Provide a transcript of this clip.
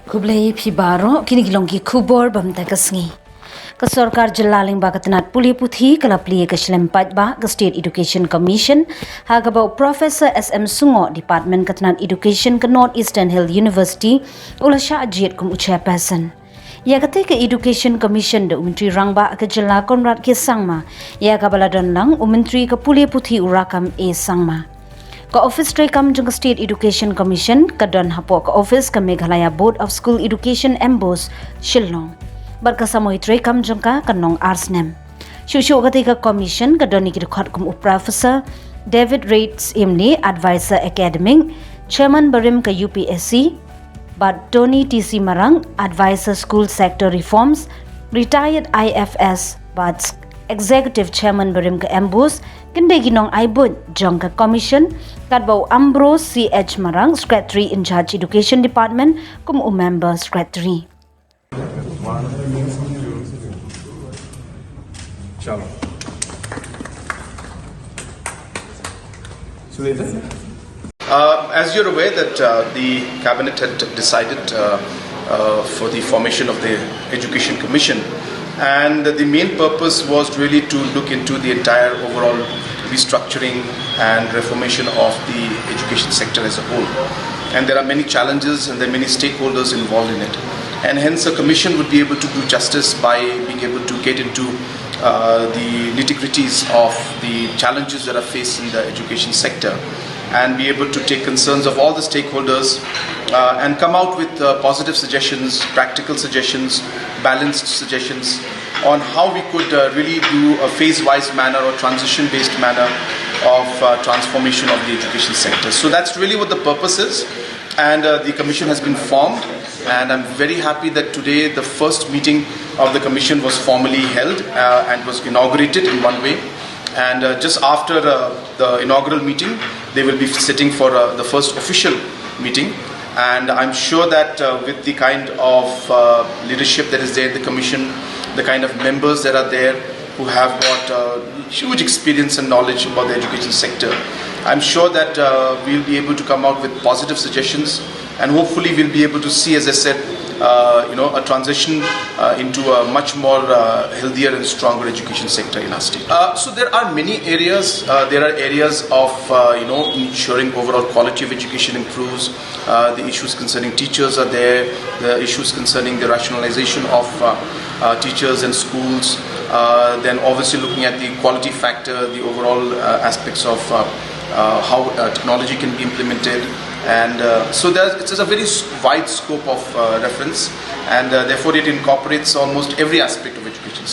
Kublai Pibaro, Kinigilongi Kubor Bamtakasngi. Kasorkar Jylla Lingba Katanat Puli Puthi, Kalapli Kashlem Patba, State Education Commission, Hagabo Professor S.M. Sungo, Department Katanat Education ka North Eastern Hill University, Ulasha Ajit kum Chairperson. Yakate ka Education Commission da Umintri Rangba ka Jylla Konrad ke Sangma, Yakabaladon lang Umintri ka Puli Puthi Urakam e Sangma. Ka office tray kam jung State Education Commission ka don hapo ka office ka Meghalaya Board of School Education Embos Shillong barkasamoy tray kam jung ka kanong Arsnem shushu ka commission ka doni ki khot kum professor David Rates Imni advisor academic chairman barim ka UPSC but Tony TC Marang advisor school sector reforms retired IFS but executive chairman barim ka Embos kende ginong aibut jong ka commission kadbaw Ambrose CH Marang secretary in charge education department kum member secretary. As you're aware that the cabinet had decided for the formation of the Education Commission, and the main purpose was really to look into the entire overall restructuring and reformation of the education sector as a whole. And there are many challenges and there are many stakeholders involved in it. And hence a commission would be able to do justice by being able to get into the nitty-gritties of the challenges that are faced in the education sector and be able to take concerns of all the stakeholders and come out with positive suggestions, practical suggestions, balanced suggestions on how we could really do a phase-wise manner or transition-based manner of transformation of the education sector. So that's really what the purpose is, and the commission has been formed, and I'm very happy that today the first meeting of the commission was formally held and was inaugurated in one way. And just after the inaugural meeting, they will be sitting for the first official meeting. And I'm sure that with the kind of leadership that is there in the commission, the kind of members that are there who have got huge experience and knowledge about the education sector, I'm sure that we'll be able to come out with positive suggestions, and hopefully we'll be able to see, as I said, a transition into a much more healthier and stronger education sector in our state. So there are many areas. There are areas of ensuring overall quality of education improves. The issues concerning teachers are there. The issues concerning the rationalization of teachers and schools. Then obviously looking at the quality factor, the overall aspects of how technology can be implemented. And so it's a very wide scope of reference, and therefore it incorporates almost every aspect of education.